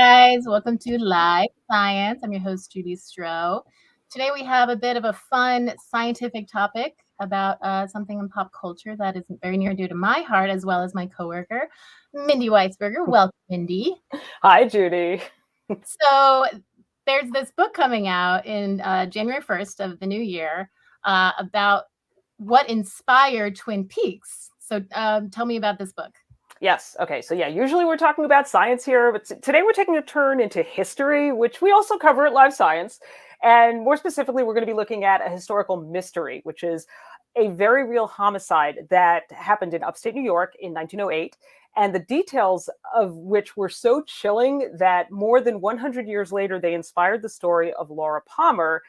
guys. Welcome to Live Science. I'm your host, Judy Stroh. Today we have a bit of a fun scientific topic about something in pop culture that is very near and dear to my heart, as well as my coworker, Mindy Weisberger. Welcome, Mindy. Hi, Judy. So there's this book coming out in January 1st of the new year about what inspired Twin Peaks. So tell me about this book. Yes. Okay. So yeah, usually we're talking about science here, but today we're taking a turn into history, which we also cover at Live Science. And more specifically, we're going to be looking at a historical mystery, which is a very real homicide that happened in upstate New York in 1908. And the details of which were so chilling that more than 100 years later, they inspired the story of Laura Palmer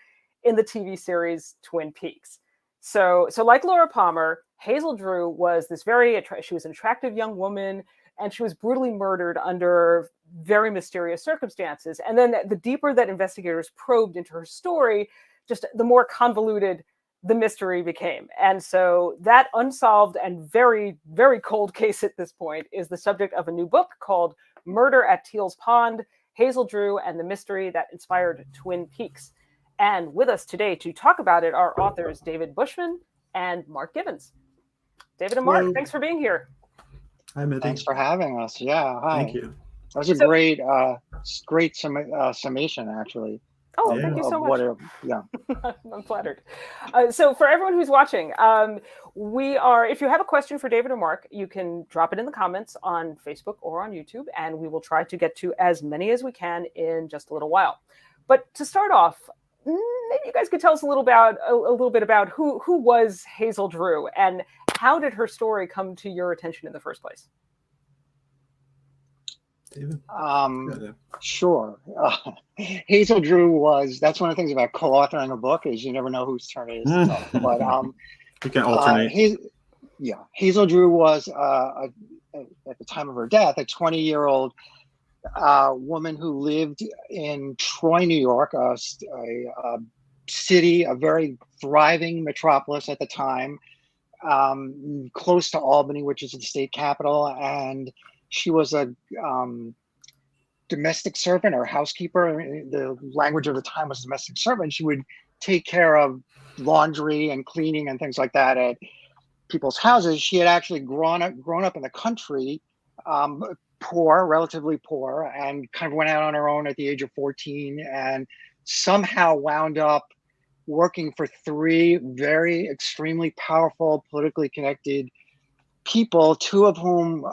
in the TV series Twin Peaks. So like Laura Palmer, Hazel Drew was this she was an attractive young woman, and she was brutally murdered under very mysterious circumstances. And then the deeper that investigators probed into her story, just the more convoluted the mystery became. And so that unsolved and very, very cold case at this point is the subject of a new book called Murder at Teal's Pond, Hazel Drew and the Mystery That Inspired Twin Peaks. And with us today to talk about it are authors David Bushman and Mark Gibbons. David and Mark, Hello. Thanks for being here. Hi, Mindy. Thanks for having us. Yeah, hi. Thank you. That was a great summation, actually. Oh, thank you so much. Yeah. I'm flattered. So for everyone who's watching, if you have a question for David or Mark, you can drop it in the comments on Facebook or on YouTube, and we will try to get to as many as we can in just a little while. But to start off, maybe you guys could tell us a little bit about who was Hazel Drew and how did her story come to your attention in the first place? David? Sure. Hazel Drew that's one of the things about co-authoring a book is you never know whose turn it is to talk. But you can alternate. Hazel Drew was at the time of her death a 20-year-old woman who lived in Troy, New York, a city, a very thriving metropolis at the time, close to Albany, which is the state capital. And she was a domestic servant or housekeeper. The language of the time was domestic servant. She would take care of laundry and cleaning and things like that at people's houses. She had actually grown up in the country, relatively poor, and kind of went out on her own at the age of 14 and somehow wound up working for three very extremely powerful, politically connected people, two of whom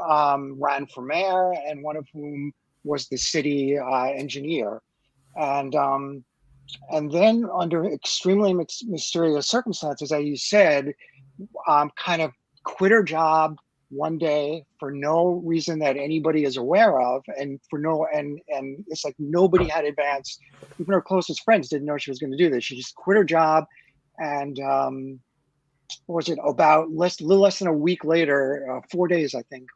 ran for mayor and one of whom was the city engineer. And then under extremely mysterious circumstances, as you said, kind of quit her job one day for no reason that anybody is aware of, and it's like nobody had advanced. Even her closest friends didn't know she was going to do this. She just quit her job, and what was it, about little less than a week later, 4 days, I think.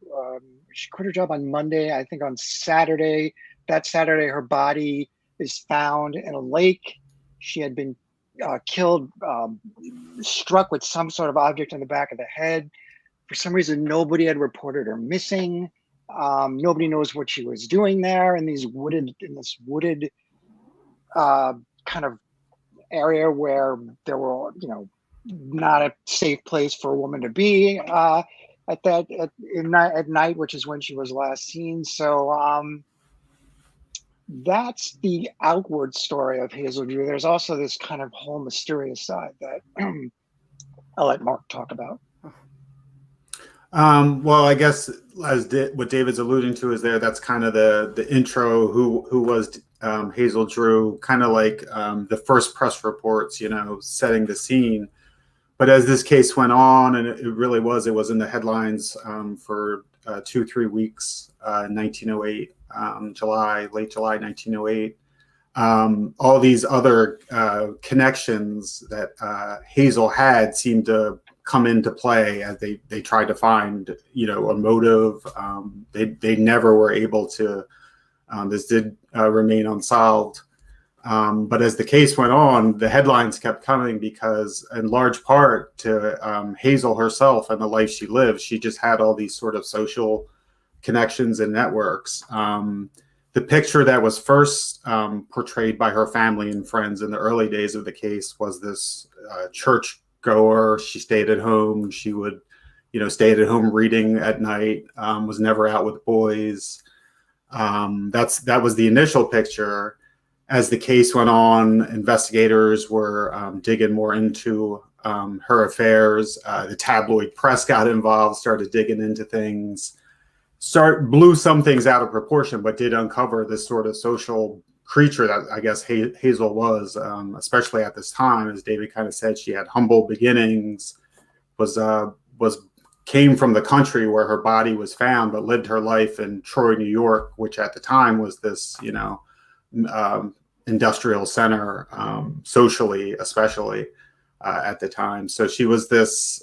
She quit her job on Monday. I think on Saturday, her body is found in a lake. She had been killed, struck with some sort of object in the back of the head. For some reason, nobody had reported her missing. Nobody knows what she was doing there in this wooded kind of area where there were, not a safe place for a woman to be at night, which is when she was last seen. So that's the outward story of Hazel Drew. There's also this kind of whole mysterious side that I'll let Mark talk about. Well, I guess what David's alluding to is that's kind of the intro. Who was Hazel Drew? Kind of like the first press reports, setting the scene. But as this case went on, and it was in the headlines for 2-3 weeks, 1908, late July 1908. All these other connections that Hazel had seemed to come into play as they tried to find, a motive. They never were able to. This did remain unsolved. But as the case went on, the headlines kept coming because, in large part, to Hazel herself and the life she lived, she just had all these sort of social connections and networks. the picture that was first portrayed by her family and friends in the early days of the case was this church goer. She stayed at home. She would, stayed at home reading at night, was never out with boys. That was the initial picture. As the case went on, investigators were digging more into her affairs. The tabloid press got involved, started digging into things, blew some things out of proportion, but did uncover this sort of social creature that I guess Hazel was, especially at this time. As David kind of said, she had humble beginnings, came from the country where her body was found, but lived her life in Troy, New York, which at the time was this, industrial center, socially, especially at the time. So she was this,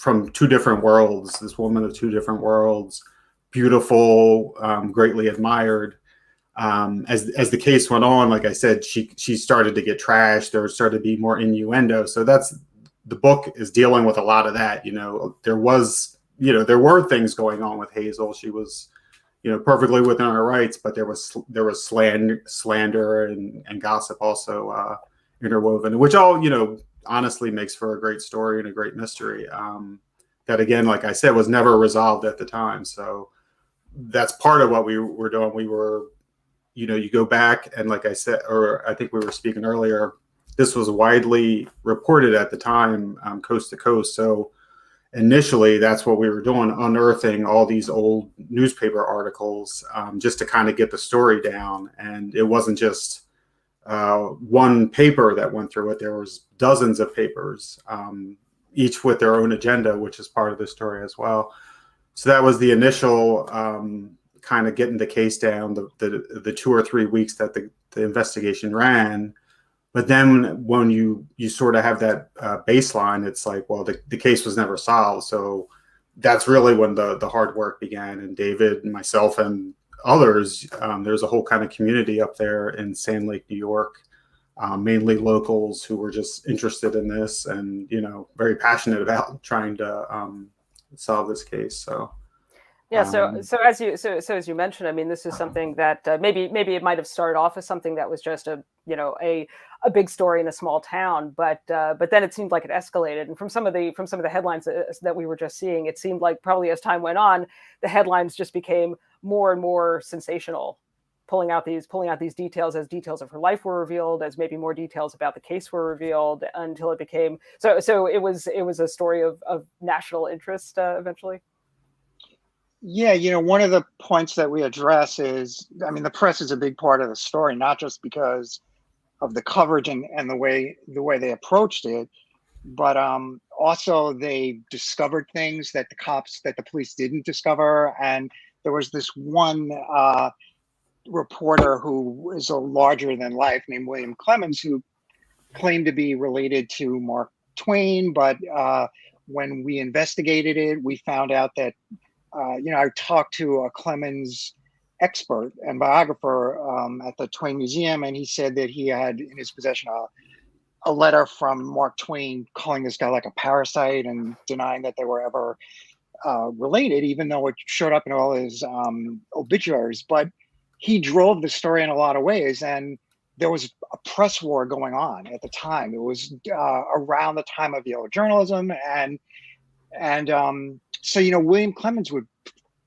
from two different worlds, this woman of two different worlds, beautiful, greatly admired. As the case went on, like I said, she started to get trashed. There started to be more innuendo. So the book is dealing with a lot of that. There were things going on with Hazel. She was, perfectly within her rights, but there was slander and gossip also interwoven, which all, honestly makes for a great story and a great mystery. That again, like I said, was never resolved at the time. So that's part of what we were doing. We were, you go back and like I said, or I think we were speaking earlier, this was widely reported at the time, coast to coast. So initially, that's what we were doing, unearthing all these old newspaper articles just to kind of get the story down. And it wasn't just one paper that went through it. There was dozens of papers, each with their own agenda, which is part of the story as well. So that was the initial kind of getting the case down, the 2 or 3 weeks that the investigation ran. But then when you sort of have that baseline, it's like, well, the case was never solved. So that's really when the hard work began. And David and myself and others, there's a whole kind of community up there in Sand Lake, New York, mainly locals who were just interested in this and, very passionate about trying to solve this case. So. Yeah. So as you mentioned, I mean, this is something that maybe it might have started off as something that was just a big story in a small town, but then it seemed like it escalated. And from some of the headlines that we were just seeing, it seemed like probably as time went on, the headlines just became more and more sensational, pulling out these details as details of her life were revealed, as maybe more details about the case were revealed, until it became so it was a story of national interest eventually. Yeah, one of the points that we address is, I mean, the press is a big part of the story, not just because of the coverage and the way they approached it, but also they discovered things that the police didn't discover. And there was this one reporter who is a larger than life named William Clemens, who claimed to be related to Mark Twain, but when we investigated it, we found out that I talked to a Clemens expert and biographer at the Twain Museum, and he said that he had in his possession a letter from Mark Twain calling this guy like a parasite and denying that they were ever related, even though it showed up in all his obituaries. But he drove the story in a lot of ways, and there was a press war going on at the time. It was around the time of yellow journalism, and so William Clemens would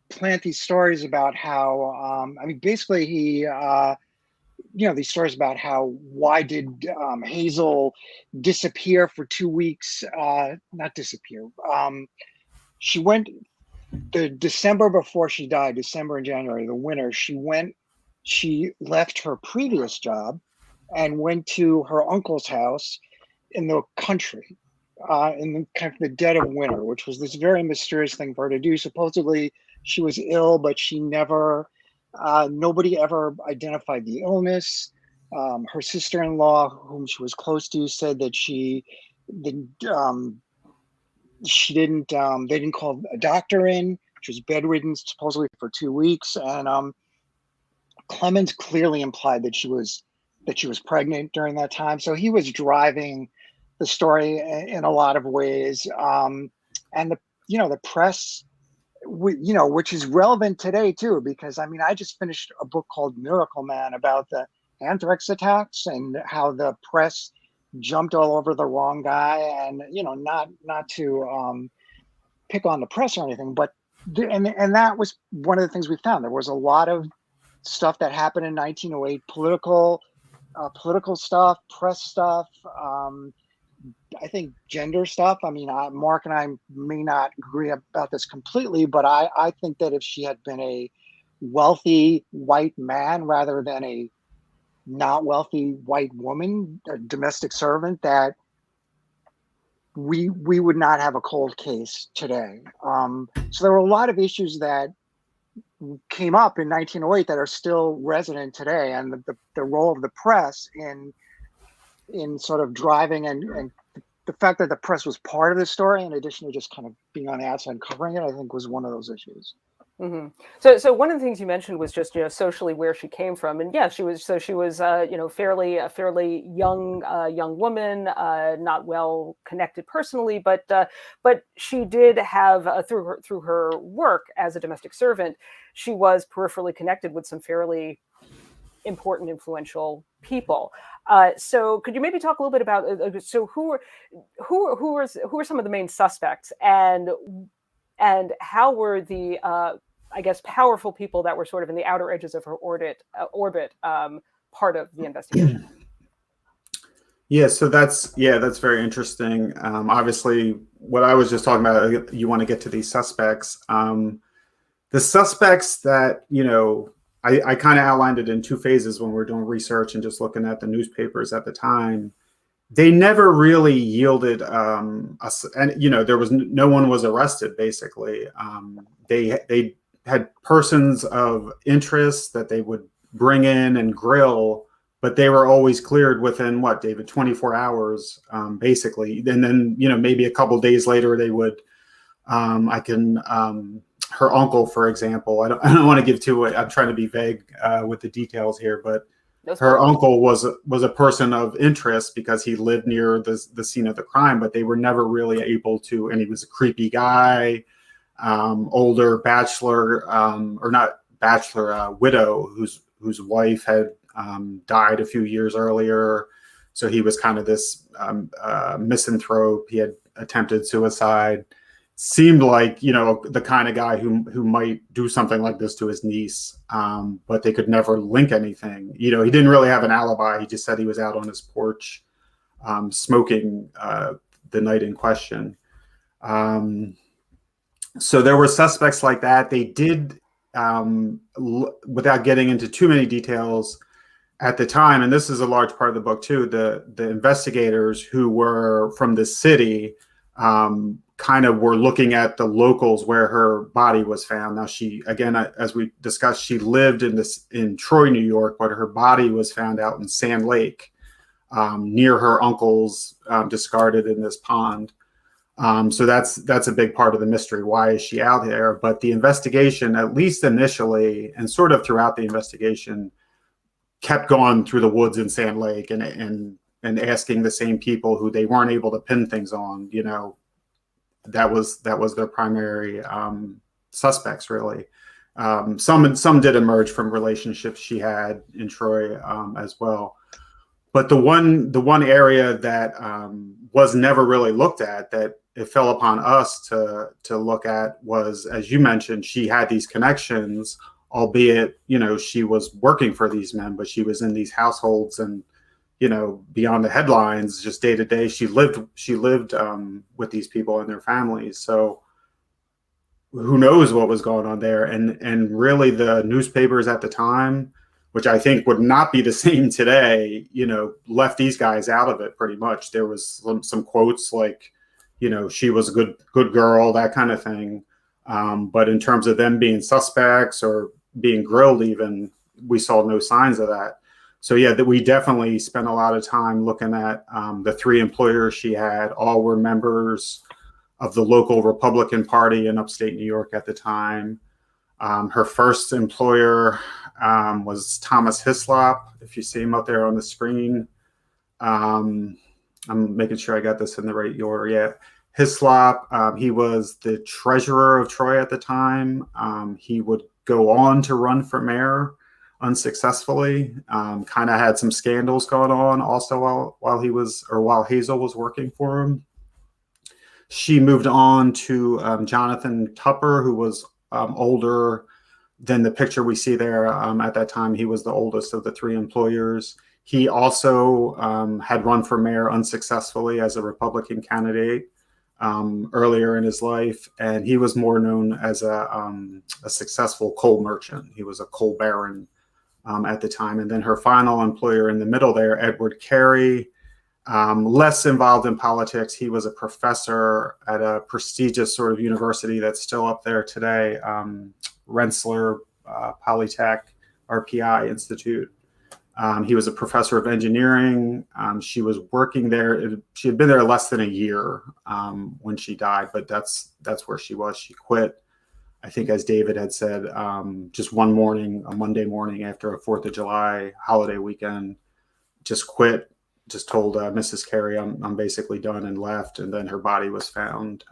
plant these stories about how basically he these stories about why did Hazel disappear for 2 weeks, not disappear, she went the December before she died, December and January, the winter, she left her previous job and went to her uncle's house in the country in the kind of the dead of winter, which was this very mysterious thing for her to do. Supposedly she was ill, but she never, nobody ever identified the illness. Her sister-in-law, whom she was close to, said that they didn't call a doctor in. She was bedridden supposedly for 2 weeks. And Clemens clearly implied that she was pregnant during that time. So he was driving the story in a lot of ways. And the press which is relevant today too, because I mean, I just finished a book called Miracle Man about the anthrax attacks and how the press jumped all over the wrong guy, and not to pick on the press or anything, but and that was one of the things we found. There was a lot of stuff that happened in 1908, political stuff, press stuff. I think gender stuff. I mean, Mark and I may not agree about this completely, but I think that if she had been a wealthy white man rather than a not wealthy white woman, a domestic servant, that we would not have a cold case today. So there were a lot of issues that came up in 1908 that are still resonant today, and the role of the press in sort of driving and the fact that the press was part of the story, in addition to just kind of being on the outside and covering it, I think was one of those issues. Mm-hmm. So one of the things you mentioned was just socially where she came from, and yeah, she was fairly young woman, not well connected personally, but she did have through her work as a domestic servant, she was peripherally connected with some fairly important, influential people. So could you maybe talk a little bit about who are some of the main suspects, and how were the I guess powerful people that were sort of in the outer edges of her orbit part of the investigation? Yeah, so that's very interesting. Obviously, what I was just talking about, you want to get to these suspects. The suspects that, I kind of outlined it in two phases when we were doing research and just looking at the newspapers at the time. They never really yielded us, and there was no one was arrested. Basically, they had persons of interest that they would bring in and grill, but they were always cleared within what, David, 24 hours, basically. And then maybe a couple of days later they would. Her uncle, for example, I don't want to give too. I'm trying to be vague with the details here, but her uncle was a person of interest because he lived near the scene of the crime, but they were never really able to. And he was a creepy guy, older bachelor, or not bachelor, widow whose wife had died a few years earlier. So he was kind of this misanthrope. He had attempted suicide. Seemed like the kind of guy who might do something like this to his niece, but they could never link anything. He didn't really have an alibi. He just said he was out on his porch smoking the night in question. So there were suspects like that. They did, without getting into too many details at the time, and this is a large part of the book too, the investigators who were from the city kind of were looking at the locals where her body was found. Now, she, again, as we discussed, she lived in Troy, New York, but her body was found out in Sand Lake, near her uncle's, discarded in this pond. So that's a big part of the mystery. Why is she out there? But the investigation, at least initially, and sort of throughout the investigation, kept going through the woods in Sand Lake and asking the same people who they weren't able to pin things on. That was their primary suspects, really. Some did emerge from relationships she had in Troy as well. But the one area that was never really looked at, that it fell upon us to look at, was, as you mentioned, she had these connections, albeit she was working for these men, but she was in these households and beyond the headlines, just day to day, she lived with these people and their families. So who knows what was going on there? And really, the newspapers at the time, which I think would not be the same today, left these guys out of it pretty much. There was some quotes like, she was a good girl, that kind of thing. But in terms of them being suspects or being grilled, even, we saw no signs of that. So yeah, that we definitely spent a lot of time looking at the three employers she had. All were members of the local Republican Party in upstate New York at the time. Her first employer was Thomas Hislop, if you see him up there on the screen. I'm making sure I got this in the right order. Yeah, Hislop, he was the treasurer of Troy at the time. He would go on to run for mayor unsuccessfully. Kind of had some scandals going on also while Hazel was working for him. She moved on to Jonathan Tupper, who was older than the picture we see there. At that time, he was the oldest of the three employers. He also had run for mayor unsuccessfully as a Republican candidate earlier in his life, and he was more known as a successful coal merchant. He was a coal baron at the time. And then her final employer in the middle there, Edward Carey, less involved in politics. He was a professor at a prestigious sort of university that's still up there today, Rensselaer Polytech, RPI Institute. He was a professor of engineering. She was working there. She had been there less than a year when she died, but that's where she was. She quit, I think, as David had said, just one morning, a Monday morning after a 4th of July holiday weekend, just quit, just told Mrs. Carey, I'm basically done, and left. And then her body was found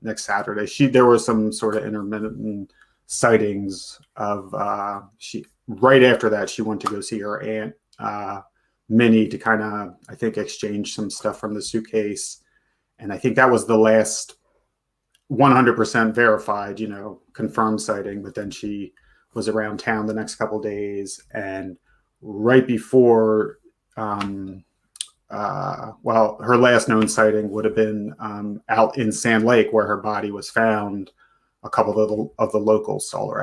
next Saturday. There were some sort of intermittent sightings of right after that, she went to go see her aunt, Minnie, to kind of, I think, exchange some stuff from the suitcase. And I think that was the last 100% verified, confirmed sighting. But then she was around town the next couple of days. And right before, her last known sighting would have been out in Sand Lake, where her body was found. A couple of the locals saw her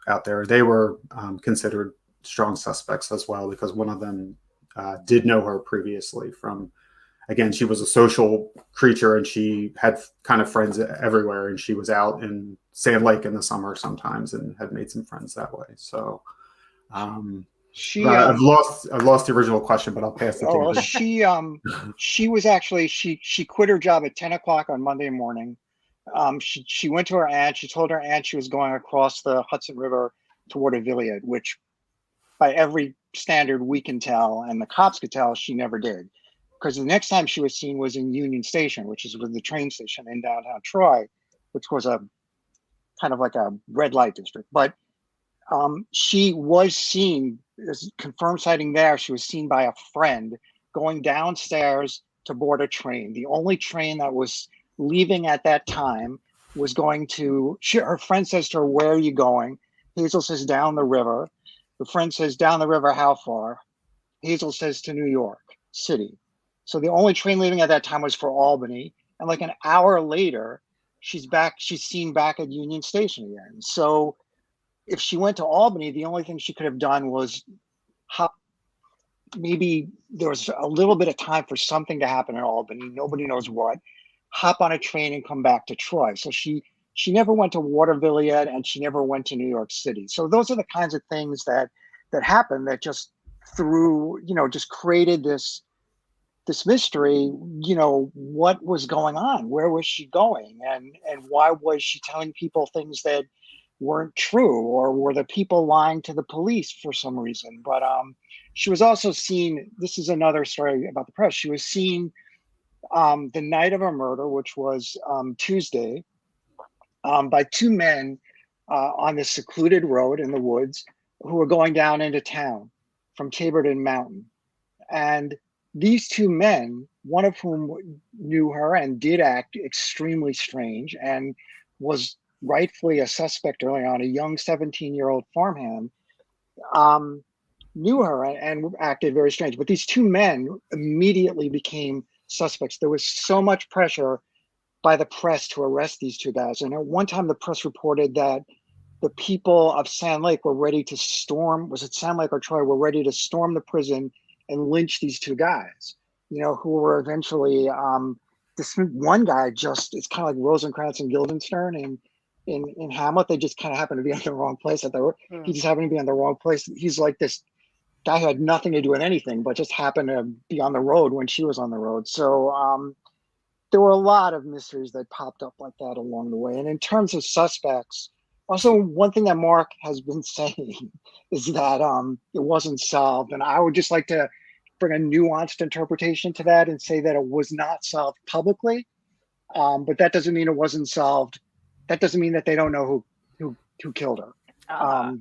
out there. They were considered strong suspects as well, because one of them did know her previously from, again, she was a social creature and she had kind of friends everywhere, and she was out in Sand Lake in the summer sometimes and had made some friends that way. So I've lost the original question, but I'll pass it to you. She was actually, she quit her job at 10 o'clock on Monday morning. She went to her aunt. She told her aunt she was going across the Hudson River toward a Aviliad, which by every standard we can tell, and the cops could tell, she never did. Because the next time she was seen was in Union Station, which is with the train station in downtown Troy, which was a kind of like a red light district. But she was seen, as confirmed sighting there, she was seen by a friend going downstairs to board a train. The only train that was leaving at that time was going to, her friend says to her, "Where are you going?" Hazel says, "Down the river." The friend says, "Down the river, how far?" Hazel says, "To New York City." So the only train leaving at that time was for Albany. And like an hour later, she's seen back at Union Station again. So if she went to Albany, the only thing she could have done was maybe there was a little bit of time for something to happen in Albany. Nobody knows what. Hop on a train and come back to Troy. So she never went to Waterville yet, and she never went to New York City. So those are the kinds of things that happened that just just created this mystery. What was going on? Where was she going? And why was she telling people things that weren't true? Or were the people lying to the police for some reason? But she was also seen, this is another story about the press, she was seen the night of her murder, which was Tuesday, by two men on this secluded road in the woods who were going down into town from Taborton Mountain. And these two men, one of whom knew her and did act extremely strange and was rightfully a suspect early on, a young 17-year-old farmhand, knew her and acted very strange. But these two men immediately became suspects. There was so much pressure by the press to arrest these two guys. And at one time, the press reported that the people of Sand Lake were ready to storm, was it Sand Lake or Troy, were ready to storm the prison and lynch these two guys, who were eventually, this one guy it's kind of like Rosencrantz and Guildenstern in Hamlet. They just kind of happened to be in the wrong place. He just happened to be in the wrong place. He's like this guy who had nothing to do with anything, but just happened to be on the road when she was on the road. So there were a lot of mysteries that popped up like that along the way. And in terms of suspects, also one thing that Mark has been saying is that it wasn't solved. And I would just like to bring a nuanced interpretation to that and say that it was not solved publicly. But that doesn't mean it wasn't solved. That doesn't mean that they don't know who killed her.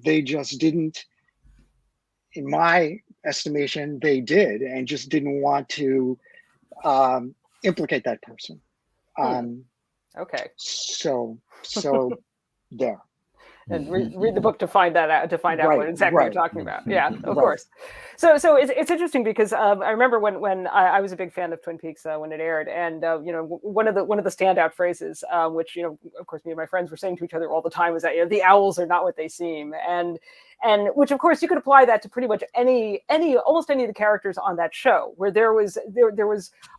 They just didn't, in my estimation, they did, and just didn't want to implicate that person. Okay. So there. And read the book to find that out, to find out what exactly you're talking about. Yeah, of course. So it's interesting because I remember when I was a big fan of Twin Peaks when it aired, and one of the standout phrases, which of course me and my friends were saying to each other all the time, was that the owls are not what they seem, and which of course you could apply that to pretty much almost any of the characters on that show, where there was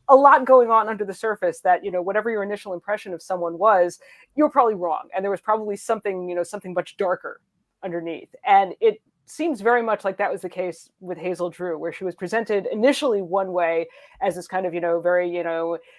a lot going on under the surface that whatever your initial impression of someone was, you were probably wrong, and there was probably something much darker underneath. And it seems very much like that was the case with Hazel Drew, where she was presented initially one way as this kind of very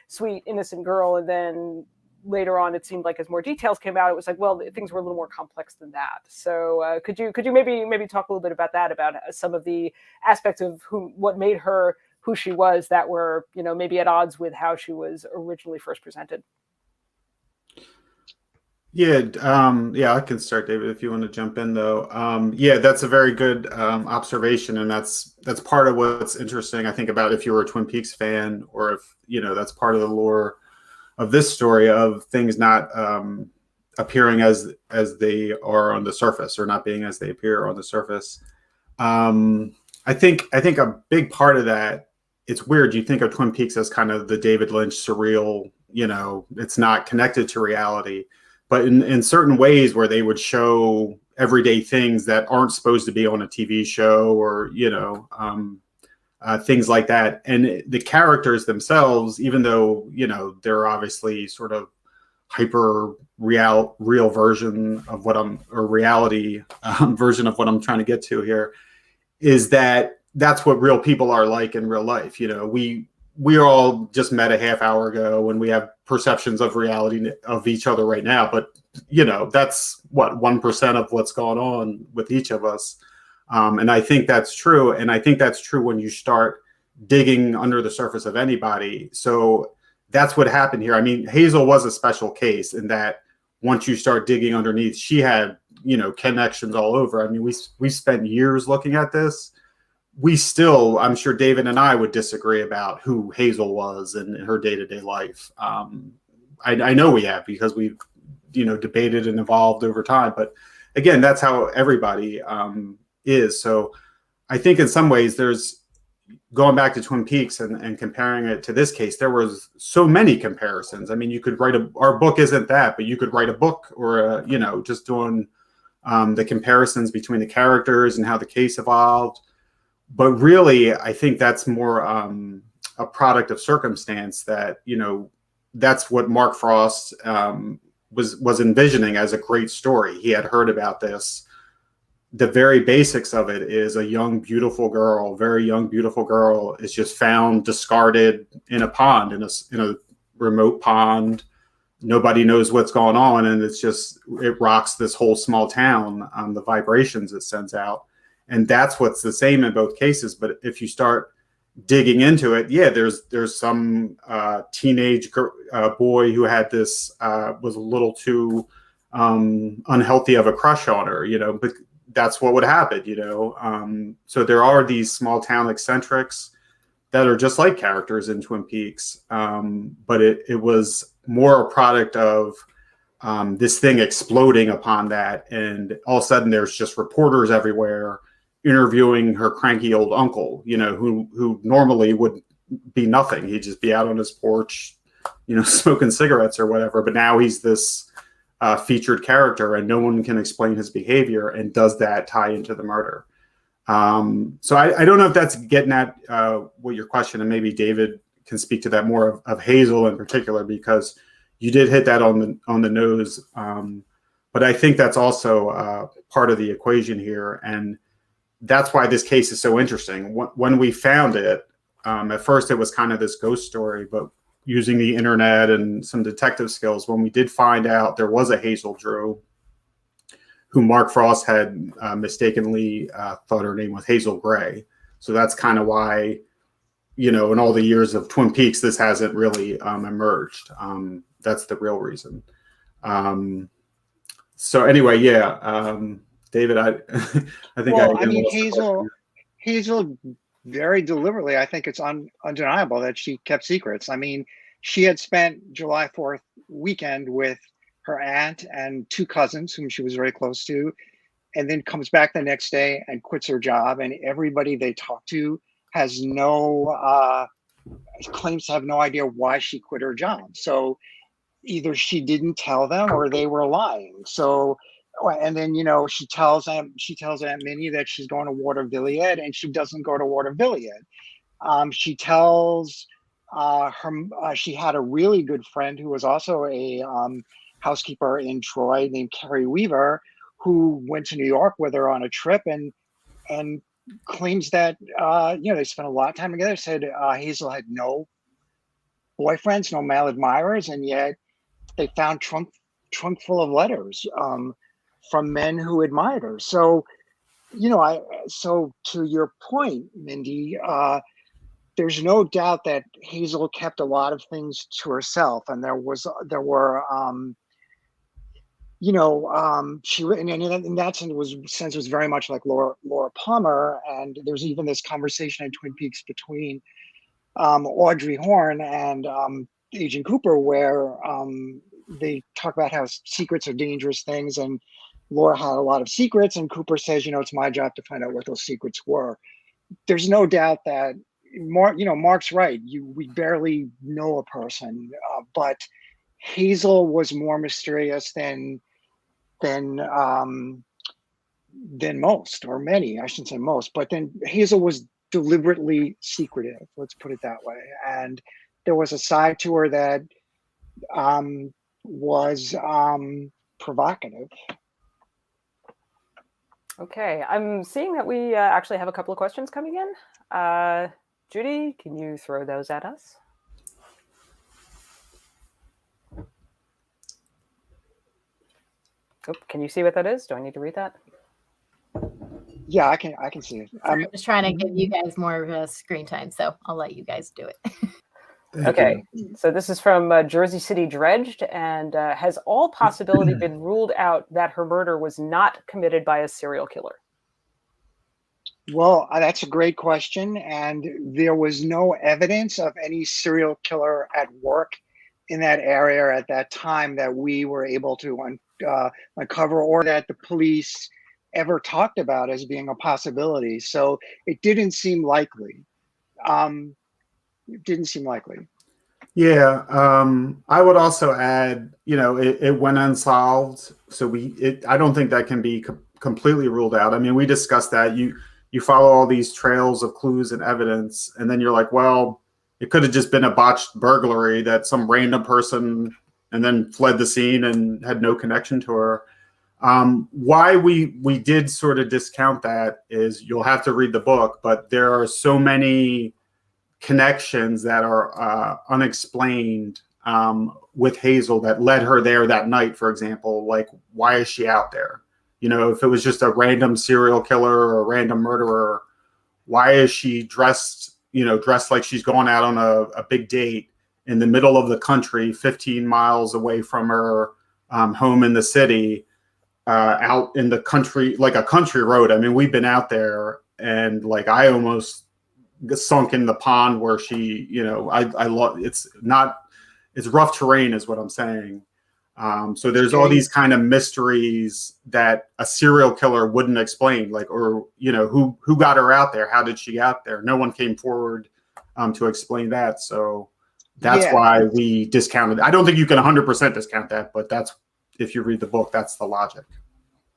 sweet innocent girl, and then later on it seemed like as more details came out, it was like, well, things were a little more complex than that. So could you maybe talk a little bit about that, about some of the aspects of what made her who she was that were maybe at odds with how she was originally first presented? Yeah, I can start, David, if you want to jump in, though. Yeah, that's a very good observation, and that's part of what's interesting, I think, about if you were a Twin Peaks fan, or if that's part of the lore of this story, of things not appearing as they are on the surface, or not being as they appear on the surface. I think a big part of that, it's weird. You think of Twin Peaks as kind of the David Lynch surreal, it's not connected to reality. But in certain ways where they would show everyday things that aren't supposed to be on a TV show, or, things like that. And the characters themselves, even though, they're obviously sort of hyper real version of reality version of what I'm trying to get to here, is that's what real people are like in real life. We all just met a half hour ago, and we have perceptions of reality of each other right now. But, that's what 1% of what's going on with each of us. And I think that's true. And I think that's true when you start digging under the surface of anybody. So that's what happened here. I mean, Hazel was a special case in that once you start digging underneath, she had, connections all over. I mean, we spent years looking at this. We still, I'm sure David and I would disagree about who Hazel was and her day-to-day life. I know we have, because we've, debated and evolved over time. But again, that's how everybody is. So I think in some ways, there's, going back to Twin Peaks and comparing it to this case, there was so many comparisons. I mean, you could write our book isn't that, but you could write a book, or, just doing the comparisons between the characters and how the case evolved. But really, I think that's more a product of circumstance, that, that's what Mark Frost was envisioning as a great story. He had heard about this. The very basics of it is a young, beautiful girl, very young, beautiful girl is just found discarded in a pond, in a remote pond. Nobody knows what's going on. And it rocks this whole small town, the vibrations it sends out. And that's what's the same in both cases. But if you start digging into it, yeah, there's some teenage boy who had this, was a little too unhealthy of a crush on her, but that's what would happen, So there are these small town eccentrics that are just like characters in Twin Peaks. But it was more a product of this thing exploding upon that. And all of a sudden there's just reporters everywhere interviewing her cranky old uncle, who normally would be nothing. He'd just be out on his porch, smoking cigarettes or whatever. But now he's this featured character, and no one can explain his behavior. And does that tie into the murder? So I don't know if that's getting at what your question, and maybe David can speak to that more of Hazel in particular, because you did hit that on the nose. But I think that's also part of the equation here. And that's why this case is so interesting. When we found it, at first it was kind of this ghost story, but using the internet and some detective skills, when we did find out there was a Hazel Drew, who Mark Frost had mistakenly thought her name was Hazel Gray. So that's kind of why you know, in all the years of Twin Peaks, this hasn't really emerged. That's the real reason. So anyway, yeah, David, I I think Well, I I mean, lost the question. Hazel very deliberately, I think it's undeniable that she kept secrets. I mean, she had spent July 4th weekend with her aunt and two cousins whom she was very close to, and then comes back the next day and quits her job. And everybody they talk to has claims to have no idea why she quit her job. So either she didn't tell them or they were lying. So, and then, you know, she tells Aunt Minnie that she's going to Watervilliers, and she doesn't go to Watervilliers. She tells she had a really good friend who was also a housekeeper in Troy named Carrie Weaver, who went to New York with her on a trip, and claims that you know, they spent a lot of time together. Said Hazel had no boyfriends, no male admirers, and yet they found trunk full of letters from men who admired her. So, you know, so to your point, Mindy, there's no doubt that Hazel kept a lot of things to herself, and there were you know, she and in that sense was very much like Laura Palmer. And there's even this conversation in Twin Peaks between Audrey Horne and Agent Cooper, where they talk about how secrets are dangerous things, and Laura had a lot of secrets, and Cooper says, you know, it's my job to find out what those secrets were. There's no doubt that Mark's right. We barely know a person, but Hazel was more mysterious than most, or many. I shouldn't say most, but then Hazel was deliberately secretive. Let's put it that way. And there was a side to her that was provocative. Okay, I'm seeing that we actually have a couple of questions coming in. Judy, can you throw those at us? Oh, can you see what that is? Do I need to read that? Yeah, I can see it. I'm just trying to give you guys more screen time, so I'll let you guys do it. Okay, so this is from Jersey City Dredged, and has all possibility been ruled out that her murder was not committed by a serial killer? Well, that's a great question, and there was no evidence of any serial killer at work in that area at that time that we were able to uncover, or that the police ever talked about as being a possibility. So it didn't seem likely. It didn't seem likely. Yeah, I would also add, you know, it went unsolved, so I don't think that can be completely ruled out. I mean, we discussed that. You follow all these trails of clues and evidence, and then you're like, well, it could have just been a botched burglary that some random person and then fled the scene and had no connection to her. Why we did sort of discount that is, you'll have to read the book, but there are so many connections that are unexplained with Hazel that led her there that night. For example, like, why is she out there? You know, if it was just a random serial killer or a random murderer, why is she dressed like she's going out on a big date in the middle of the country, 15 miles away from her home in the city, out in the country, like a country road? I mean, we've been out there, and like, I almost sunk in the pond where she, you know, I love, it's rough terrain is what I'm saying. So there's all these kind of mysteries that a serial killer wouldn't explain, like, or, you know, who got her out there? How did she get out there? No one came forward to explain that. So that's why we discounted. I don't think you can 100% discount that, but that's, if you read the book, that's the logic.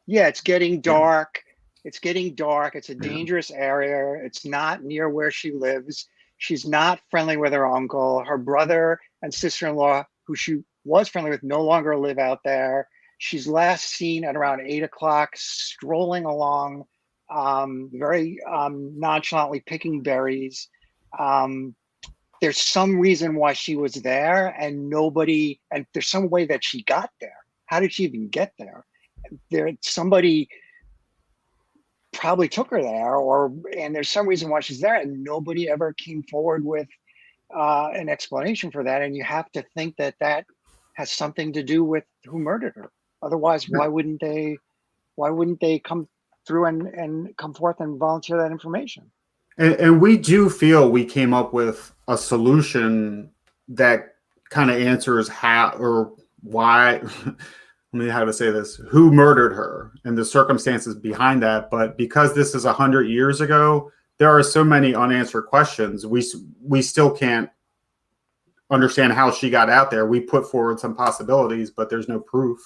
Yeah, it's getting dark. It's getting dark. It's a dangerous area. It's not near where she lives. She's not friendly with her uncle. Her brother and sister-in-law, who she was friendly with, no longer live out there. She's last seen at around 8 o'clock strolling along, very nonchalantly picking berries. There's some reason why she was there, and there's some way that she got there. How did she even get there? Somebody probably took her there, and there's some reason why she's there, and nobody ever came forward with an explanation for that. And you have to think that that has something to do with who murdered her. Otherwise, why wouldn't they come through and come forth and volunteer that information? And we do feel we came up with a solution that kind of answers how or why. Let me how to say this: who murdered her and the circumstances behind that. But because this is 100 years ago, there are so many unanswered questions. We still can't understand how she got out there. We put forward some possibilities, but there's no proof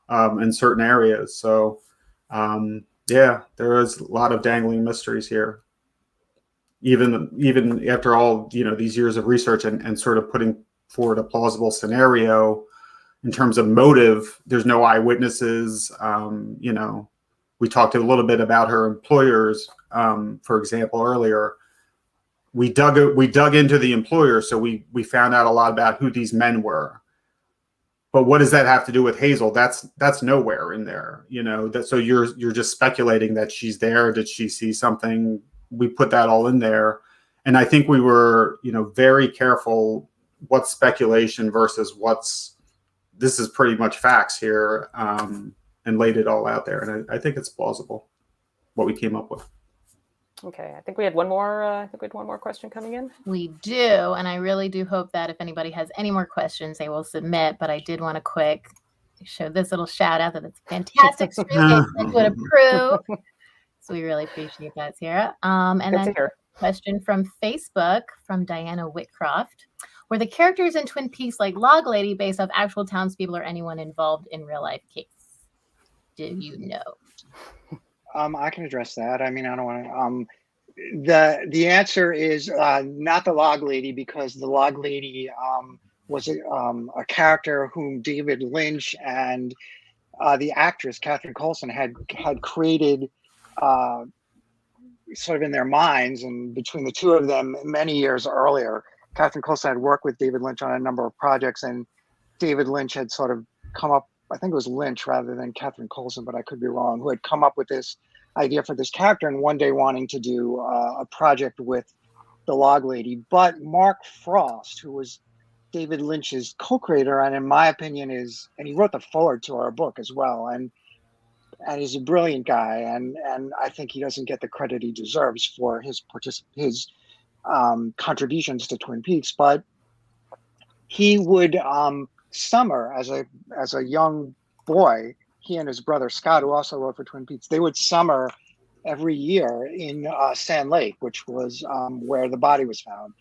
in certain areas. So yeah, there is a lot of dangling mysteries here. Even after all, these years of research and sort of putting forward a plausible scenario in terms of motive, there's no eyewitnesses. We talked a little bit about her employers, for example, earlier. We dug into the employer, so we found out a lot about who these men were. But what does that have to do with Hazel? That's nowhere in there, so you're just speculating that she's there. Did she see something? We put that all in there. And I think we were, very careful what's speculation versus this is pretty much facts here, and laid it all out there. And I think it's plausible what we came up with. Okay, I think we had one more question coming in. We do, and I really do hope that if anybody has any more questions, they will submit. But I did want to show this little shout out that it's fantastic screen would approve. So we really appreciate that, Sarah. And Good then a question from Facebook from Diana Whitcroft. Were the characters in Twin Peaks like Log Lady based off actual townspeople or anyone involved in real life case? Do you know? I can address that. I mean, I don't want to. The answer is not the Log Lady, because the Log Lady was a character whom David Lynch and the actress Catherine Coulson had created sort of in their minds, and between the two of them many years earlier. Catherine Coulson had worked with David Lynch on a number of projects, and David Lynch had sort of come up, I think it was Lynch rather than Catherine Coulson, but I could be wrong, who had come up with this idea for this character, and one day wanting to do a project with the Log Lady. But Mark Frost, who was David Lynch's co-creator, and in my opinion and he wrote the foreword to our book as well, and he's a brilliant guy, and I think he doesn't get the credit he deserves for his contributions to Twin Peaks. But he would summer as a young boy, he and his brother Scott, who also wrote for Twin Peaks, they would summer every year in Sand Lake, which was where the body was found,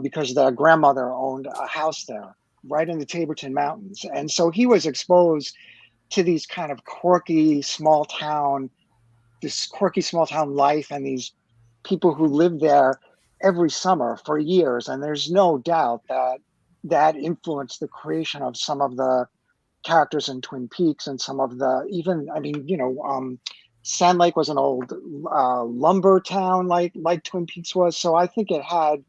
because their grandmother owned a house there right in the Taborton Mountains. And so he was exposed to these kind of quirky small town life, and these people who lived there every summer for years. And there's no doubt that influenced the creation of some of the characters in Twin Peaks, and some of the Sand Lake was an old lumber town like Twin Peaks was. So I think it had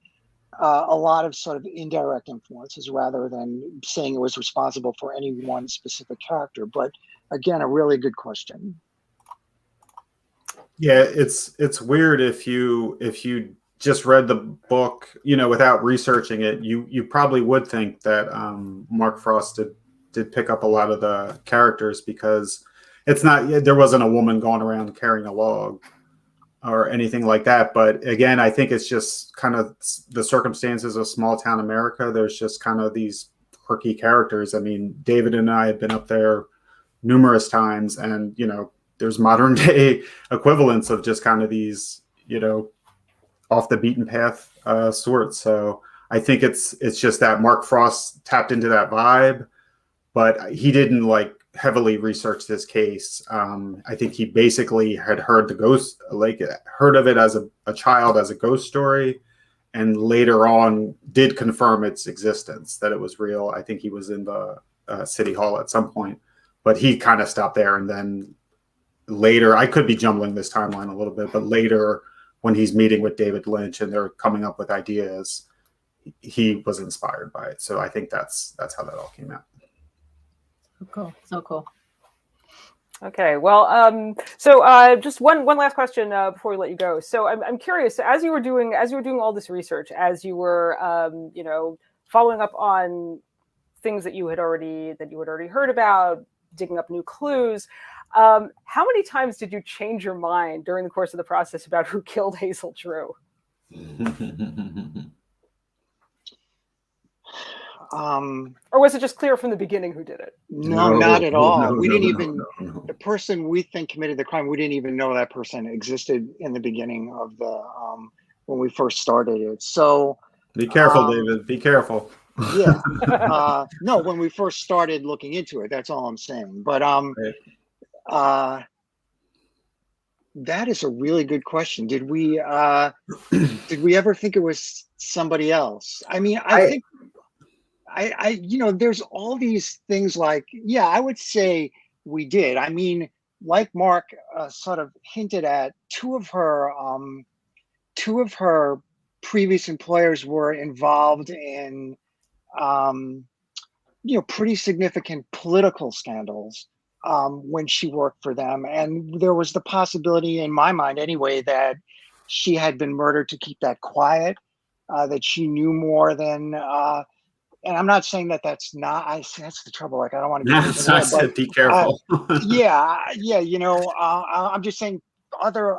a lot of sort of indirect influences rather than saying it was responsible for any one specific character. But again, a really good question. Yeah, it's weird if you just read the book, without researching it, you probably would think that Mark Frost did pick up a lot of the characters, because there wasn't a woman going around carrying a log or anything like that. But again, I think it's just kind of the circumstances of small town America. There's just kind of these quirky characters. I mean, David and I have been up there numerous times, and there's modern day equivalents of just kind of these off the beaten path sorts. So I think it's just that Mark Frost tapped into that vibe, but he didn't heavily research this case. I think he basically had heard heard of it as a child, as a ghost story, and later on did confirm its existence, that it was real. I think he was in the city hall at some point, but he kind of stopped there. And then later, I could be jumbling this timeline a little bit, but later, when he's meeting with David Lynch and they're coming up with ideas, he was inspired by it. So I think that's how that all came out. So cool. Okay, well, just one last question before we let you go. So I'm curious, as you were doing all this research, as you were following up on things that you had already heard about, digging up new clues, how many times did you change your mind during the course of the process about who killed Hazel Drew? Or was it just clear from the beginning who did it? No, not at all. We didn't even the person we think committed the crime, we didn't even know that person existed in the beginning of the when we first started it. So be careful, David. Be careful. Yeah. No, when we first started looking into it, that's all I'm saying. But that is a really good question. Did we ever think it was somebody else? I mean, I think there's all these things like, yeah, I would say we did. I mean, like Mark sort of hinted at, two of her previous employers were involved in pretty significant political scandals when she worked for them. And there was the possibility, in my mind anyway, that she had been murdered to keep that quiet, that she knew more than, and I'm not saying that that's the trouble. Like, I don't want to but be careful. I'm just saying other,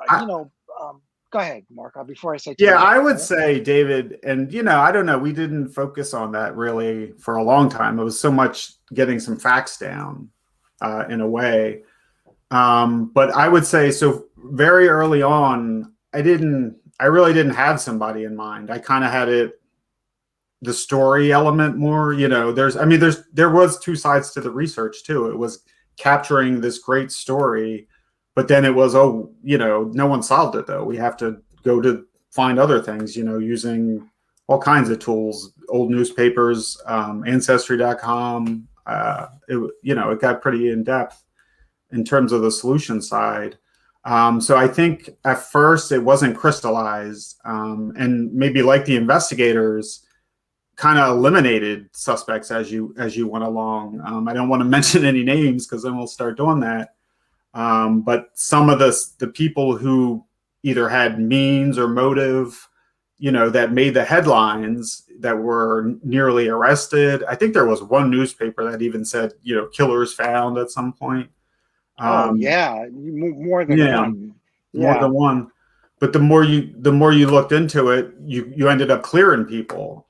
go ahead, Mark, before I say. I would say, David, and I don't know, we didn't focus on that really for a long time. It was so much getting some facts down in a way. But I would say, so very early on, I really didn't have somebody in mind. I kind of had the story element more, there was two sides to the research too. It was capturing this great story, but then it was, no one solved it though. We have to go to find other things, using all kinds of tools, old newspapers, ancestry.com. It got pretty in depth in terms of the solution side. So I think at first it wasn't crystallized, and maybe like the investigators kind of eliminated suspects as you went along. I don't want to mention any names because then we'll start doing that. But some of the people who either had means or motive, that made the headlines, that were nearly arrested. I think there was one newspaper that even said, killers found at some point. More than one. More than one. But the more you looked into it, you ended up clearing people.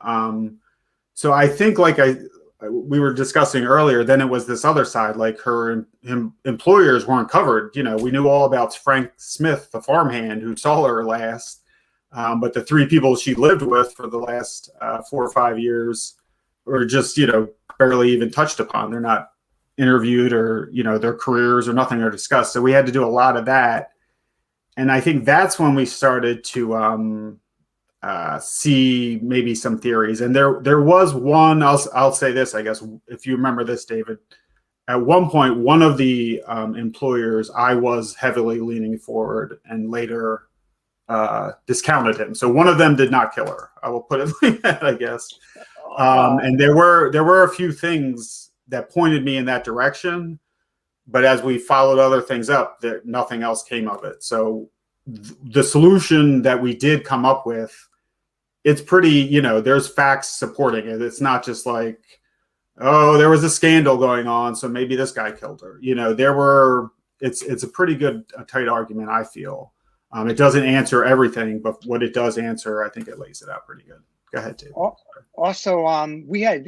So I think, like we were discussing earlier, then it was this other side, like her employers weren't covered. We knew all about Frank Smith, the farmhand who saw her last, but the three people she lived with for the last 4 or 5 years were just, barely even touched upon. They're not interviewed, or, their careers or nothing are discussed. So we had to do a lot of that. And I think that's when we started to see maybe some theories. And there was one, I'll say this, I guess, if you remember this, David. At one point, one of the employers, I was heavily leaning forward, and later discounted him. So one of them did not kill her. I will put it like that, I guess. And there were a few things that pointed me in that direction. But as we followed other things up, nothing else came of it. So the solution that we did come up with, it's pretty, there's facts supporting it. It's not just like, oh, there was a scandal going on, so maybe this guy killed her. It's a pretty good, tight argument, I feel. It doesn't answer everything, but what it does answer, I think it lays it out pretty good. Go ahead, Dave. Also, we had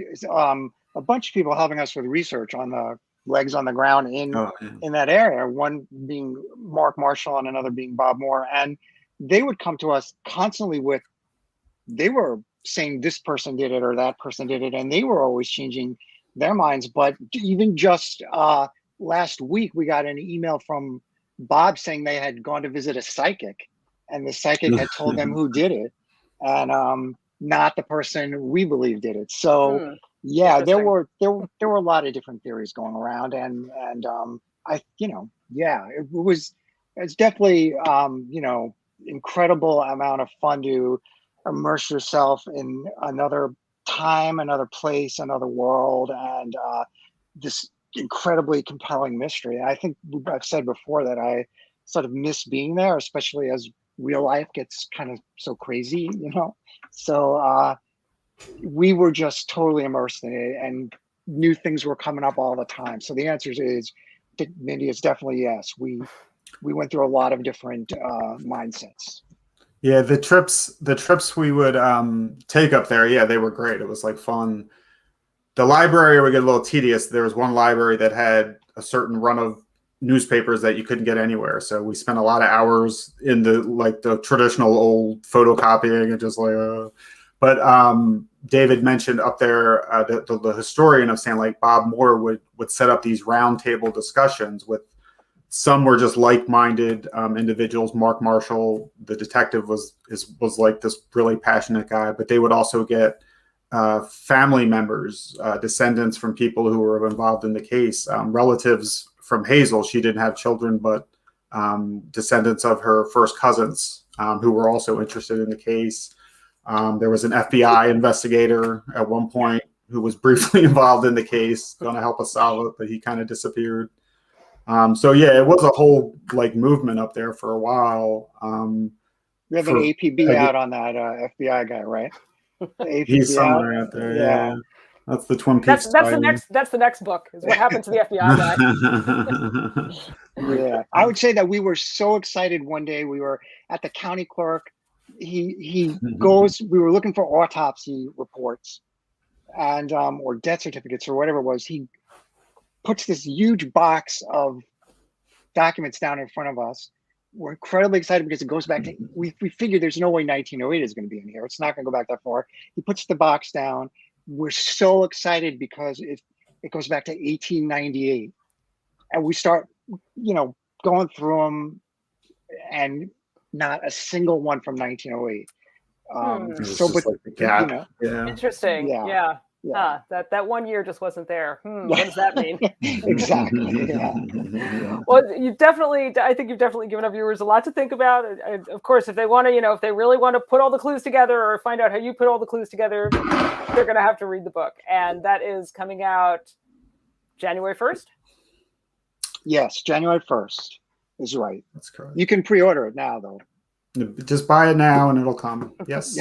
a bunch of people helping us with research on the legs on the ground in that area, one being Mark Marshall and another being Bob Moore. And they would come to us constantly they were saying this person did it or that person did it, and they were always changing their minds. But even just last week, we got an email from Bob saying they had gone to visit a psychic, and the psychic had told them who did it, and not the person we believe did it. So there were a lot of different theories going around, and it's definitely incredible amount of fun to immerse yourself in another time, another place, another world, and this incredibly compelling mystery. And I think I've said before that I sort of miss being there, especially as real life gets kind of so crazy, So we were just totally immersed in it, and new things were coming up all the time. So the answer is, Mindy, is definitely yes. We went through a lot of different mindsets. Yeah, the trips we would take up there, yeah, they were great. It was like fun. The library would get a little tedious. There was one library that had a certain run of newspapers that you couldn't get anywhere. So we spent a lot of hours in the traditional old photocopying and just but David mentioned up there the historian of Sand Lake, Bob Moore, would set up these roundtable discussions with some were just like-minded individuals. Mark Marshall, the detective, was like this really passionate guy, but they would also get family members, descendants from people who were involved in the case, relatives from Hazel. She didn't have children, but descendants of her first cousins who were also interested in the case. There was an FBI investigator at one point who was briefly involved in the case, going to help us solve it, but he kind of disappeared. So yeah, it was a whole movement up there for a while. We have an APB out on that FBI guy, right? He's somewhere out there. Yeah. That's the Twin Peaks. That's the next book. Is what happened to the FBI guy. Yeah, I would say that we were so excited one day. We were at the county clerk. He goes. We were looking for autopsy reports, and or death certificates or whatever it was. He puts this huge box of documents down in front of us. We're incredibly excited because it goes back to, we figured there's no way 1908 is going to be in here. It's not going to go back that far. He puts the box down. We're so excited because it goes back to 1898. And we start, going through them, and not a single one from 1908. Interesting. Yeah. That 1 year just wasn't there. What does that mean? Exactly. Yeah. Well, I think you've definitely given our viewers a lot to think about. And of course, if they want to, if they really want to put all the clues together or find out how you put all the clues together, they're going to have to read the book. And that is coming out January 1st? Yes, January 1st is right. That's correct. You can pre-order it now, though. Just buy it now and it'll come. Yes.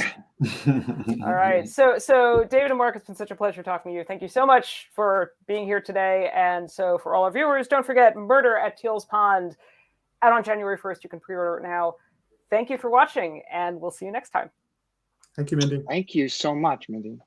All right. So David and Mark, it's been such a pleasure talking to you. Thank you so much for being here today. And so for all our viewers, don't forget Murder at Teal's Pond out on January 1st. You can pre-order it now. Thank you for watching, and we'll see you next time. Thank you, Mindy. Thank you so much, Mindy.